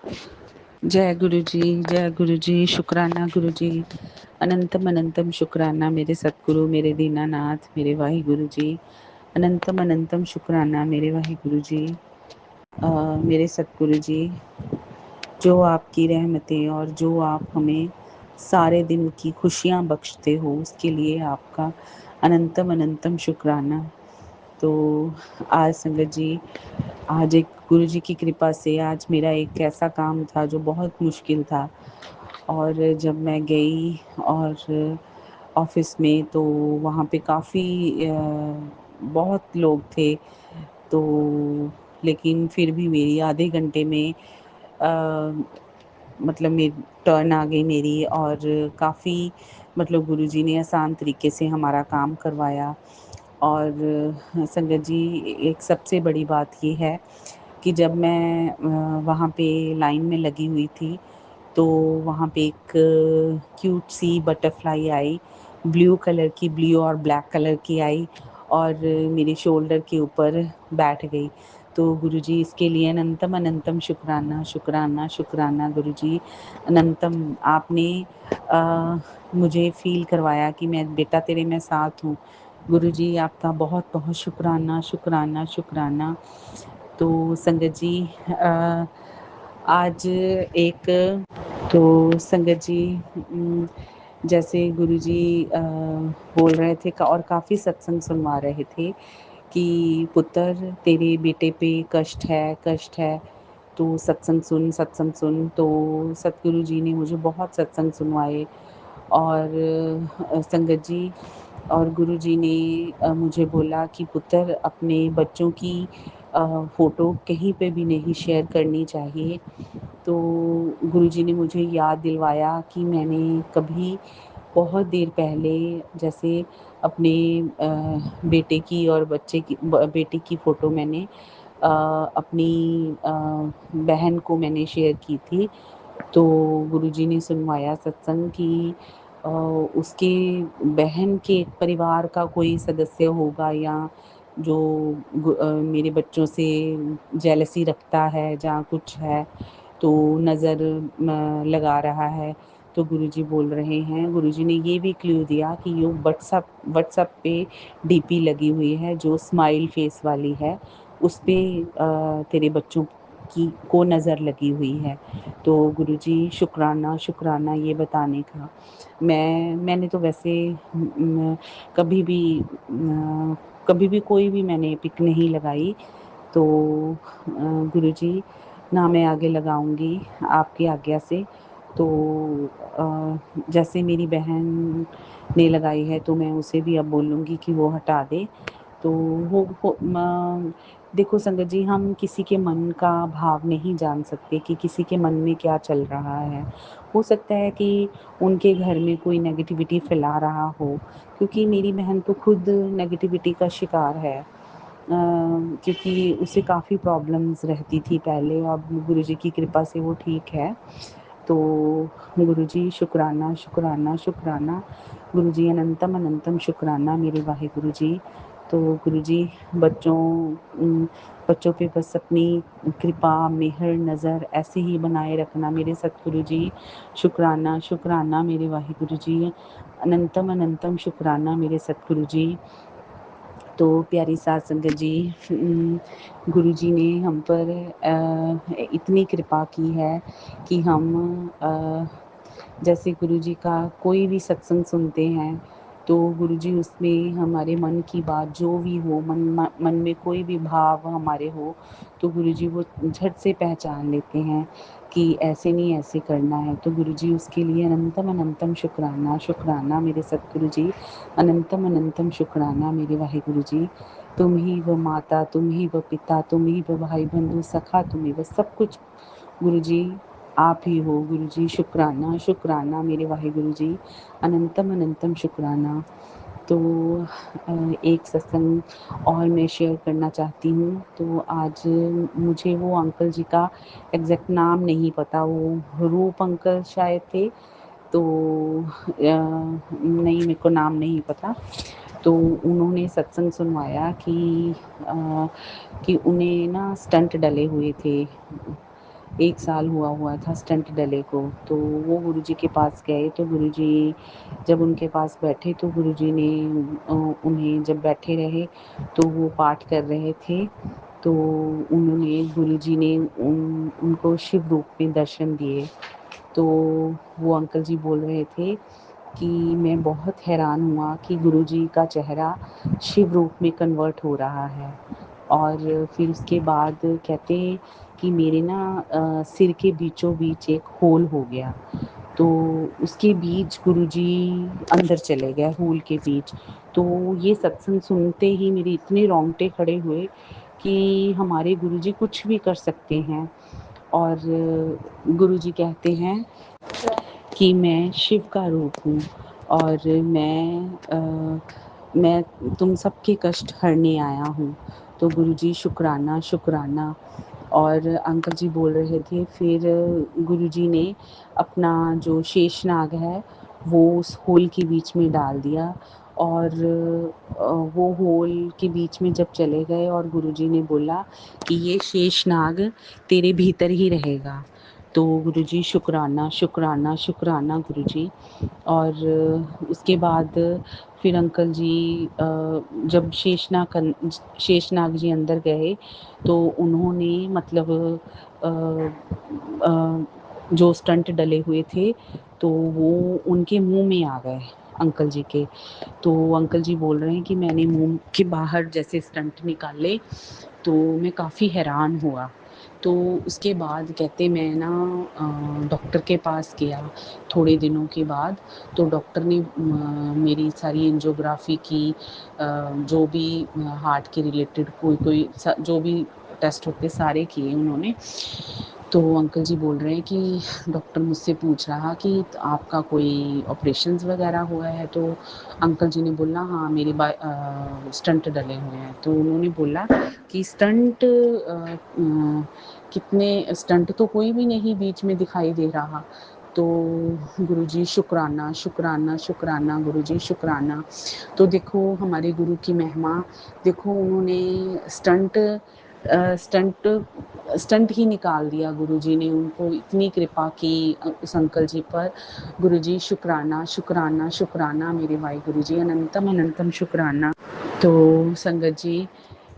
जय गुरु जी, जय गुरु जी, शुकराना गुरु जी। अनंतम अनंतम शुकराना मेरे सतगुरु, मेरे दीनानाथ, मेरे वाहिगुरु जी। अनंतम अनंतम शुकराना मेरे वाहिगुरु जी, मेरे सतगुरु जी। जो आपकी रहमतें और जो आप हमें सारे दिन की खुशियाँ बख्शते हो, उसके लिए आपका अनंतम अनंतम शुकराना। तो आज संगत जी, आज एक गुरु जी की कृपा से आज मेरा एक ऐसा काम था जो बहुत मुश्किल था, और जब मैं गई और ऑफ़िस में तो वहाँ पे काफ़ी बहुत लोग थे। तो लेकिन फिर भी मेरी आधे घंटे में अ, मतलब मेरी टर्न आ गई मेरी, और काफ़ी मतलब गुरुजी ने आसान तरीके से हमारा काम करवाया। और संगत जी, एक सबसे बड़ी बात ये है कि जब मैं वहाँ पे लाइन में लगी हुई थी, तो वहाँ पे एक क्यूट सी बटरफ्लाई आई, ब्लू कलर की, ब्लू और ब्लैक कलर की आई और मेरे शोल्डर के ऊपर बैठ गई। तो गुरुजी, इसके लिए अनंतम अनंतम शुकराना, शुकराना, शुकराना गुरुजी, अनंतम। आपने मुझे फ़ील करवाया कि मैं बेटा तेरे मैं साथ हूँ। गुरुजी, आपका बहुत-बहुत शुकराना, शुकराना, शुकराना। तो संगत जी, आज एक तो संगत जी, जैसे गुरुजी बोल रहे थे और काफ़ी सत्संग सुनवा रहे थे कि पुत्र, तेरे बेटे पे कष्ट है, तो सत्संग सुन। तो सतगुरु जी ने मुझे बहुत सत्संग सुनवाए। और संगत जी, और गुरुजी ने मुझे बोला कि पुत्र, अपने बच्चों की फ़ोटो कहीं पे भी नहीं शेयर करनी चाहिए। तो गुरुजी ने मुझे याद दिलवाया कि मैंने कभी बहुत देर पहले जैसे अपने बेटे की और बेटे की फ़ोटो मैंने अपनी बहन को मैंने शेयर की थी। तो गुरुजी ने सुनवाया सत्संग कि उसके बहन के परिवार का कोई सदस्य होगा या जो मेरे बच्चों से जेलसी रखता है, जहाँ कुछ है तो नज़र लगा रहा है। तो गुरुजी बोल रहे हैं, गुरुजी ने ये भी क्लू दिया कि ये व्हाट्सएप पे डीपी लगी हुई है जो स्माइल फेस वाली है, उस पे तेरे बच्चों की को नज़र लगी हुई है। तो गुरुजी, शुकराना, शुकराना ये बताने का। मैंने तो वैसे कभी भी कभी भी कोई भी मैंने पिक नहीं लगाई। तो गुरुजी, ना मैं आगे लगाऊँगी आपकी आज्ञा से। तो जैसे मेरी बहन ने लगाई है तो मैं उसे भी अब बोलूँगी कि वो हटा दे। तो वो देखो संगत जी, हम किसी के मन का भाव नहीं जान सकते कि किसी के मन में क्या चल रहा है। हो सकता है कि उनके घर में कोई नेगेटिविटी फैला रहा हो, क्योंकि मेरी बहन तो खुद नेगेटिविटी का शिकार है। क्योंकि उसे काफ़ी प्रॉब्लम्स रहती थी पहले, अब गुरुजी की कृपा से वो ठीक है। तो गुरुजी, शुकराना, शुकराना, शुकराना। गुरुजी, अनंतम अनंतम शुकराना मेरे वाहिगुरु जी। तो गुरुजी, बच्चों बच्चों पे बस अपनी कृपा, मेहर, नज़र ऐसे ही बनाए रखना मेरे सतगुरु जी। शुकराना, शुकराना मेरे वाहिगुरु जी। अनंतम अनंतम शुकराना मेरे सतगुरु जी। तो प्यारी साध संगत जी, गुरुजी ने हम पर इतनी कृपा की है कि हम जैसे गुरुजी का कोई भी सत्संग सुनते हैं, तो गुरुजी उसमें हमारे मन की बात जो भी हो, मन में कोई भी भाव हमारे हो, तो गुरुजी वो झट से पहचान लेते हैं कि ऐसे नहीं, ऐसे करना है। तो गुरुजी, उसके लिए अनंतम अनंतम शुकराना, शुकराना मेरे सतगुरु जी। अनंतम अनंतम शुकराना मेरे वाहिगुरु जी। तुम ही वो माता, तुम ही वो पिता, तुम ही वो भाई बंधु सखा, तुम ही वो सब कुछ गुरुजी, आप ही हो गुरुजी। शुकराना, शुकराना मेरे वाहिगुरु जी। अनंतम अनंतम शुकराना। तो एक सत्संग और मैं शेयर करना चाहती हूँ। तो आज मुझे वो अंकल जी का एग्ज़ैक्ट नाम नहीं पता, वो रूप अंकल शायद थे। तो नहीं, मेरे को नाम नहीं पता। तो उन्होंने सत्संग सुनवाया कि उन्हें ना स्टंट डले हुए थे 1 साल हुआ था स्टंट डले को। तो वो गुरुजी के पास गए, तो गुरुजी जब उनके पास बैठे तो गुरुजी ने उन्हें जब बैठे रहे तो वो पाठ कर रहे थे, तो उन्होंने गुरुजी ने उनको शिव रूप में दर्शन दिए। तो वो अंकल जी बोल रहे थे कि मैं बहुत हैरान हुआ कि गुरुजी का चेहरा शिव रूप में कन्वर्ट हो रहा है। और फिर उसके बाद कहते कि मेरे ना सिर के बीचों बीच एक होल हो गया, तो उसके बीच गुरुजी अंदर चले गए, होल के बीच। तो ये सत्संग सुनते ही मेरे इतने रोंगटे खड़े हुए कि हमारे गुरुजी कुछ भी कर सकते हैं। और गुरुजी कहते हैं कि मैं शिव का रूप हूँ और मैं तुम सबके कष्ट हरने आया हूँ। तो गुरुजी शुक्राना शुक्राना। और अंकल जी बोल रहे थे, फिर गुरुजी ने अपना जो शेषनाग है वो उस होल के बीच में डाल दिया, और वो होल के बीच में जब चले गए और गुरुजी ने बोला कि ये शेषनाग तेरे भीतर ही रहेगा। तो गुरुजी शुक्राना शुक्राना शुक्राना गुरुजी। और उसके बाद फिर अंकल जी जब शेषनाग जी अंदर गए तो उन्होंने मतलब जो स्टंट डले हुए थे तो वो उनके मुंह में आ गए अंकल जी के। तो अंकल जी बोल रहे हैं कि मैंने मुंह के बाहर जैसे स्टंट निकाले तो मैं काफ़ी हैरान हुआ। तो उसके बाद कहते मैं ना डॉक्टर के पास गया थोड़े दिनों के बाद। तो डॉक्टर ने मेरी सारी एंजियोग्राफी की, जो भी हार्ट के रिलेटेड कोई जो भी टेस्ट होते सारे किए उन्होंने। तो अंकल जी बोल रहे हैं कि डॉक्टर मुझसे पूछ रहा कि आपका कोई ऑपरेशंस वगैरह हुआ है? तो अंकल जी ने बोला हाँ मेरे स्टंट डले हुए हैं। तो उन्होंने बोला कि स्टंट कितने स्टंट तो कोई भी नहीं बीच में दिखाई दे रहा। तो गुरुजी शुक्राना शुक्राना शुक्राना गुरुजी शुक्राना। तो देखो हमारे गुरु की महिमा, देखो उन्होंने स्टंट स्टंट ही निकाल दिया। गुरुजी ने उनको इतनी कृपा की उस अंकल जी पर। गुरुजी शुक्राना शुक्राना शुक्राना मेरे भाई गुरुजी, अनंतम अनंतम शुक्राना। तो संगत जी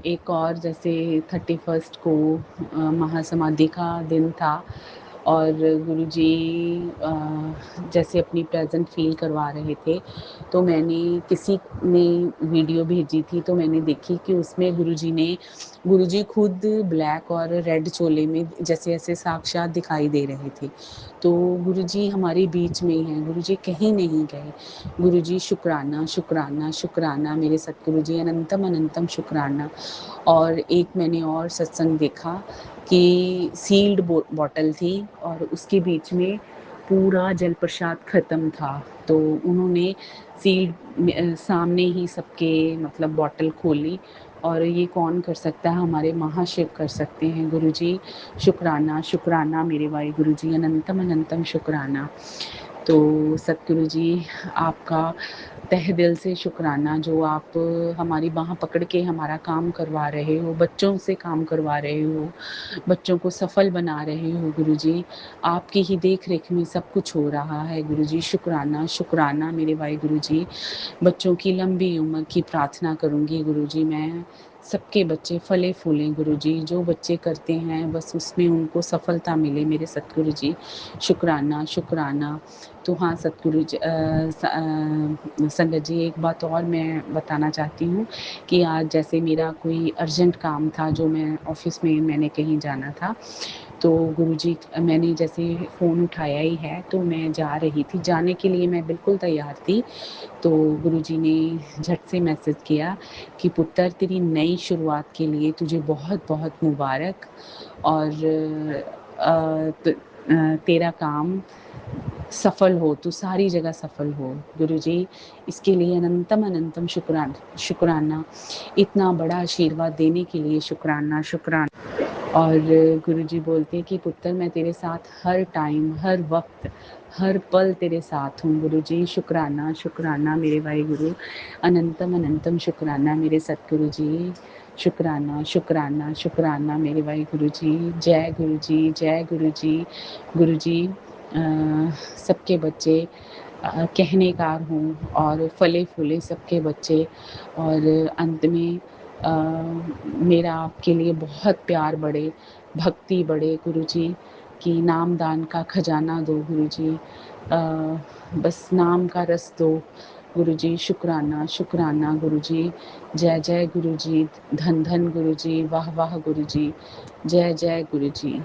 एक और जैसे 31 को महासमाधि का दिन था और गुरुजी जैसे अपनी प्रेजेंट फील करवा रहे थे, तो मैंने किसी ने वीडियो भेजी थी तो मैंने देखी कि उसमें गुरुजी खुद ब्लैक और रेड चोले में जैसे ऐसे साक्षात दिखाई दे रहे थे। तो गुरुजी हमारे बीच में ही हैं, गुरुजी कहीं नहीं गए। गुरुजी शुक्राना शुक्राना शुक्राना मेरे सतगुरु जी, अनंतम अनंतम शुक्राना। और एक मैंने और सत्संग देखा कि सील्ड बॉटल थी और उसके बीच में पूरा जल प्रसाद ख़त्म था। तो उन्होंने सील्ड सामने ही सबके मतलब बॉटल खोली, और ये कौन कर सकता है? हमारे महाशिव कर सकते हैं। गुरुजी शुक्राना शुक्राना मेरे भाई गुरुजी, अनंतम अनंतम शुक्राना। तो सतगुरु जी आपका तहे दिल से शुक्राना, जो आप हमारी बाँह पकड़ के हमारा काम करवा रहे हो, बच्चों से काम करवा रहे हो, बच्चों को सफल बना रहे हो गुरुजी। आपकी ही देख-रेख में सब कुछ हो रहा है गुरुजी। शुक्राना शुक्राना मेरे भाई गुरुजी। बच्चों की लंबी उम्र की प्रार्थना करूँगी गुरुजी मैं। सबके बच्चे फले-फूलें गुरुजी, जो बच्चे करते हैं बस उसमें उनको सफलता मिले मेरे सतगुरु जी। शुक्राना शुक्राना। तो हाँ सतगुरु जी संगत जी एक बात और मैं बताना चाहती हूँ कि आज जैसे मेरा कोई अर्जेंट काम था जो मैं ऑफ़िस में मैंने कहीं जाना था, तो गुरुजी मैंने जैसे फ़ोन उठाया ही है तो मैं जा रही थी, जाने के लिए मैं बिल्कुल तैयार थी। तो गुरुजी ने झट से मैसेज किया कि पुत्र तेरी नई शुरुआत के लिए तुझे बहुत-बहुत मुबारक, और तेरा काम सफल हो, तू सारी जगह सफल हो। गुरुजी इसके लिए अनंतम अनंतम शुक्राना। इतना बड़ा आशीर्वाद देने के लिए शुक्राना शुक्राना। और गुरुजी बोलते हैं कि पुत्र मैं तेरे साथ हर टाइम, हर वक़्त, हर पल तेरे साथ हूँ गुरुजी। शुक्राना शुक्राना मेरे भाई गुरु, अनंतम अनंतम शुक्राना मेरे सतगुरु जी। शुक्राना, शुक्राना, शुक्राना मेरे वाहिगुरु जी। जय गुरु जी, जय गुरु जी। गुरु जी सबके बच्चे कहनेगार हों और फले-फूले सबके बच्चे और अंत में मेरा आपके लिए बहुत प्यार बढ़े, भक्ति बढ़े गुरु जी कि नाम दान का खजाना दो गुरु जी। बस नाम का रस दो गुरु जी। शुक्राना, शुक्राना गुरु जी। जय जय गुरु जी, धन धन गुरु जी, वाह वाह गुरु जी, जय जय गुरु जी।